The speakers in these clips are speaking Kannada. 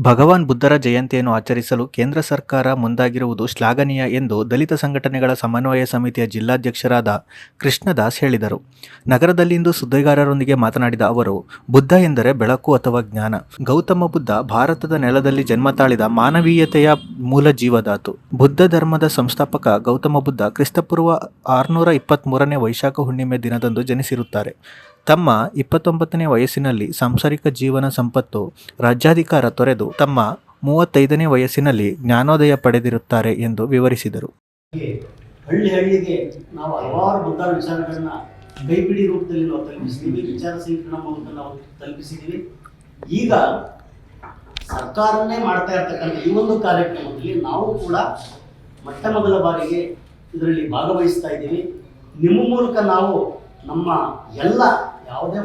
ಭಗವಾನ್ ಬುದ್ಧರ ಜಯಂತಿಯನ್ನು ಆಚರಿಸಲು ಕೇಂದ್ರ ಸರ್ಕಾರ ಮುಂದಾಗಿರುವುದು ಶ್ಲಾಘನೀಯ ಎಂದು ದಲಿತ ಸಂಘಟನೆಗಳ ಸಮನ್ವಯ ಸಮಿತಿಯ ಜಿಲ್ಲಾಧ್ಯಕ್ಷರಾದ ಕೃಷ್ಣದಾಸ್ ಹೇಳಿದರು. ನಗರದಲ್ಲಿಂದು ಸುದ್ದಿಗಾರರೊಂದಿಗೆ ಮಾತನಾಡಿದ ಅವರು, ಬುದ್ಧ ಎಂದರೆ ಬೆಳಕು ಅಥವಾ ಜ್ಞಾನ. ಗೌತಮ ಬುದ್ಧ ಭಾರತದ ನೆಲದಲ್ಲಿ ಜನ್ಮ ತಾಳಿದ ಮಾನವೀಯತೆಯ ಮೂಲ ಜೀವಧಾತು. ಬುದ್ಧ ಧರ್ಮದ ಸಂಸ್ಥಾಪಕ ಗೌತಮ ಬುದ್ಧ ಕ್ರಿಸ್ತಪೂರ್ವ 623ನೇ ವೈಶಾಖ ಹುಣ್ಣಿಮೆ ದಿನದಂದು ಜನಿಸಿರುತ್ತಾರೆ. ತಮ್ಮ 29ನೇ ವಯಸ್ಸಿನಲ್ಲಿ ಸಾಂಸಾರಿಕ ಜೀವನ ಸಂಪತ್ತು, ರಾಜ್ಯಾಧಿಕಾರ ತೊರೆದು ತಮ್ಮ 35ನೇ ವಯಸ್ಸಿನಲ್ಲಿ ಜ್ಞಾನೋದಯ ಪಡೆದಿರುತ್ತಾರೆ ಎಂದು ವಿವರಿಸಿದರು. ಹಳ್ಳಿ ಹಳ್ಳಿಗೆ ನಾವು ಹಲವಾರು ಬುದ್ಧರ ವಿಚಾರಗಳನ್ನ ಕೈಪಿಡಿ ರೂಪದಲ್ಲಿ ನಾವು ತಲುಪಿಸಿದ್ದೀವಿ, ವಿಚಾರ ಸಂಕಿರಣ ಮೂಲಕ ನಾವು ತಲುಪಿಸಿದ್ದೀವಿ. ಈಗ ಸರ್ಕಾರನೇ ಮಾಡ್ತಾ ಇರ್ತಕ್ಕಂಥ ಈ ಒಂದು ಕಾರ್ಯಕ್ರಮದಲ್ಲಿ ನಾವು ಕೂಡ ಮೊಟ್ಟ ಮೊದಲ ಬಾರಿಗೆ ಇದರಲ್ಲಿ ಭಾಗವಹಿಸ್ತಾ ಇದ್ದೀವಿ. ನಿಮ್ಮ ಮೂಲಕ ನಾವು ನಮ್ಮ ಎಲ್ಲ ಯಾವುದೇ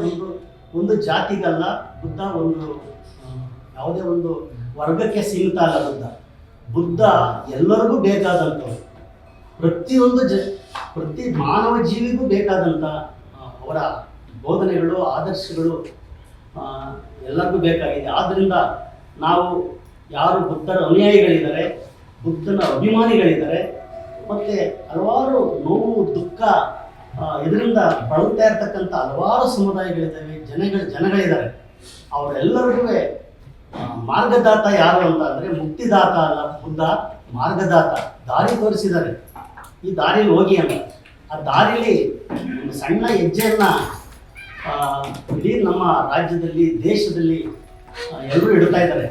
ಒಂದು ಜಾತಿಗಲ್ಲ ಬುದ್ಧ, ಯಾವುದೇ ಒಂದು ವರ್ಗಕ್ಕೆ ಸೀಮಿತ ಅಲ್ಲ. ಬುದ್ಧ ಎಲ್ಲರಿಗೂ ಬೇಕಾದಂಥವ್ರು, ಪ್ರತಿ ಮಾನವ ಜೀವಿಗೂ ಬೇಕಾದಂಥ ಅವರ ಬೋಧನೆಗಳು, ಆದರ್ಶಗಳು ಎಲ್ಲರಿಗೂ ಬೇಕಾಗಿದೆ. ಆದ್ದರಿಂದ ನಾವು ಯಾರು ಬುದ್ಧರ ಅನುಯಾಯಿಗಳಿದ್ದಾರೆ, ಬುದ್ಧನ ಅಭಿಮಾನಿಗಳಿದ್ದಾರೆ, ಮತ್ತು ಹಲವಾರು ನೋವು ದುಃಖ ಇದರಿಂದ ಬಳಲ್ತಾ ಇರ್ತಕ್ಕಂಥ ಹಲವಾರು ಸಮುದಾಯಗಳಿದ್ದಾವೆ, ಜನಗಳಿದ್ದಾರೆ. ಅವರೆಲ್ಲರಿಗೂ ಮಾರ್ಗದಾತ ಯಾರು ಅಂತ ಅಂದರೆ ಮುಕ್ತಿದಾತ ಅಲ್ಲ, ಬುದ್ಧ ಮಾರ್ಗದಾತ, ದಾರಿ ತೋರಿಸಿದ್ದಾರೆ. ಈ ದಾರಿಯಲ್ಲಿ ಹೋಗಿ ಅಂತ, ಆ ದಾರಿಯಲ್ಲಿ ಒಂದು ಸಣ್ಣ ಹೆಜ್ಜೆಯನ್ನು ಇಡೀ ನಮ್ಮ ರಾಜ್ಯದಲ್ಲಿ, ದೇಶದಲ್ಲಿ ಎಲ್ಲರೂ ಇಡ್ತಾ ಇದ್ದಾರೆ.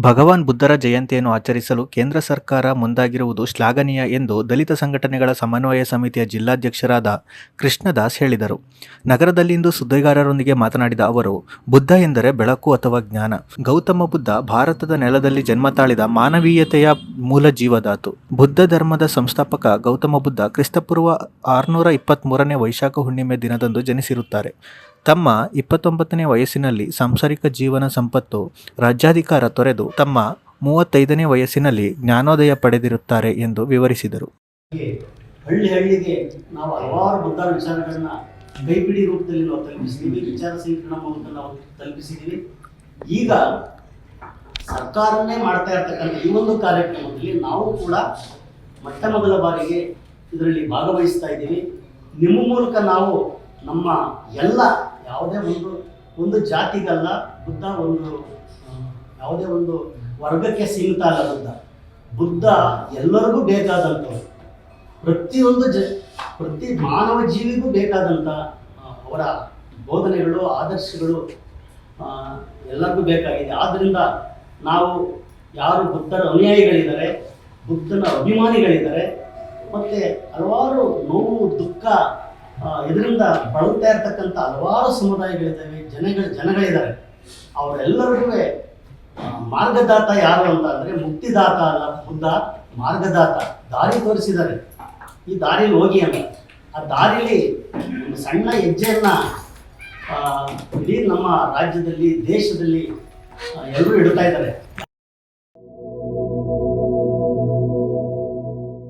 ಭಗವಾನ್ ಬುದ್ಧರ ಜಯಂತಿಯನ್ನು ಆಚರಿಸಲು ಕೇಂದ್ರ ಸರ್ಕಾರ ಮುಂದಾಗಿರುವುದು ಶ್ಲಾಘನೀಯ ಎಂದು ದಲಿತ ಸಂಘಟನೆಗಳ ಸಮನ್ವಯ ಸಮಿತಿಯ ಜಿಲ್ಲಾಧ್ಯಕ್ಷರಾದ ಕೃಷ್ಣದಾಸ್ ಹೇಳಿದರು. ನಗರದಲ್ಲಿಂದು ಸುದ್ದಿಗಾರರೊಂದಿಗೆ ಮಾತನಾಡಿದ ಅವರು, ಬುದ್ಧ ಎಂದರೆ ಬೆಳಕು ಅಥವಾ ಜ್ಞಾನ. ಗೌತಮ ಬುದ್ಧ ಭಾರತದ ನೆಲದಲ್ಲಿ ಜನ್ಮ ತಾಳಿದ ಮಾನವೀಯತೆಯ ಮೂಲ ಜೀವಧಾತು. ಬುದ್ಧ ಧರ್ಮದ ಸಂಸ್ಥಾಪಕ ಗೌತಮ ಬುದ್ಧ ಕ್ರಿಸ್ತಪೂರ್ವ 623ನೇ ವೈಶಾಖ ಹುಣ್ಣಿಮೆ ದಿನದಂದು ಜನಿಸಿರುತ್ತಾರೆ. ತಮ್ಮ 29ನೇ ವಯಸ್ಸಿನಲ್ಲಿ ಸಾಂಸಾರಿಕ ಜೀವನ ಸಂಪತ್ತು, ರಾಜ್ಯಾಧಿಕಾರ ತೊರೆದು ತಮ್ಮ 35ನೇ ವಯಸ್ಸಿನಲ್ಲಿ ಜ್ಞಾನೋದಯ ಪಡೆದಿರುತ್ತಾರೆ ಎಂದು ವಿವರಿಸಿದರು. ಹಳ್ಳಿ ಹಳ್ಳಿಗೆ ನಾವು ಹಲವಾರು ಬುದ್ಧರ ವಿಚಾರಗಳನ್ನ ಕೈಪಿಡಿ ರೂಪದಲ್ಲಿ ನಾವು ತಲುಪಿಸಿದ್ದೀವಿ, ವಿಚಾರ ಸಂಕಿರಣ ಮೂಲಕ ನಾವು ತಲುಪಿಸಿದ್ದೀವಿ. ಈಗ ಸರ್ಕಾರನೇ ಮಾಡ್ತಾ ಇರ್ತಕ್ಕಂಥ ಈ ಒಂದು ಕಾರ್ಯಕ್ರಮದಲ್ಲಿ ನಾವು ಕೂಡ ಮೊಟ್ಟ ಮೊದಲ ಬಾರಿಗೆ ಇದರಲ್ಲಿ ಭಾಗವಹಿಸ್ತಾ ಇದ್ದೀವಿ. ನಿಮ್ಮ ಮೂಲಕ ನಾವು ನಮ್ಮ ಎಲ್ಲ ಯಾವುದೇ ಒಂದು ಜಾತಿಗಲ್ಲ ಬುದ್ಧ, ಯಾವುದೇ ಒಂದು ವರ್ಗಕ್ಕೆ ಸೀಮಿತ ಅಲ್ಲ. ಬುದ್ಧ ಎಲ್ಲರಿಗೂ ಬೇಕಾದಂಥವ್ರು, ಪ್ರತಿ ಮಾನವ ಜೀವಿಗೂ ಬೇಕಾದಂಥ ಅವರ ಬೋಧನೆಗಳು, ಆದರ್ಶಗಳು ಎಲ್ಲರಿಗೂ ಬೇಕಾಗಿದೆ. ಆದ್ದರಿಂದ ನಾವು ಯಾರು ಬುದ್ಧರ ಅನುಯಾಯಿಗಳಿದ್ದಾರೆ, ಬುದ್ಧನ ಅಭಿಮಾನಿಗಳಿದ್ದಾರೆ, ಮತ್ತು ಹಲವಾರು ನೋವು ದುಃಖ ಇದರಿಂದ ಬಳಲ್ತಾ ಇರ್ತಕ್ಕಂಥ ಹಲವಾರು ಸಮುದಾಯಗಳಿದ್ದಾವೆ, ಜನಗಳಿದ್ದಾರೆ. ಅವರೆಲ್ಲರಿಗೂ ಮಾರ್ಗದಾತ ಯಾರು ಅಂತ ಅಂದರೆ ಮುಕ್ತಿದಾತ ಅಲ್ಲ, ಬುದ್ಧ ಮಾರ್ಗದಾತ, ದಾರಿ ತೋರಿಸಿದ್ದಾರೆ. ಈ ದಾರಿಯಲ್ಲಿ ಹೋಗಿ ಅಂತ, ಆ ದಾರಿಯಲ್ಲಿ ಒಂದು ಸಣ್ಣ ಹೆಜ್ಜೆಯನ್ನು ಇಡೀ ನಮ್ಮ ರಾಜ್ಯದಲ್ಲಿ, ದೇಶದಲ್ಲಿ ಎಲ್ಲರೂ ಇಡ್ತಾ ಇದ್ದಾರೆ.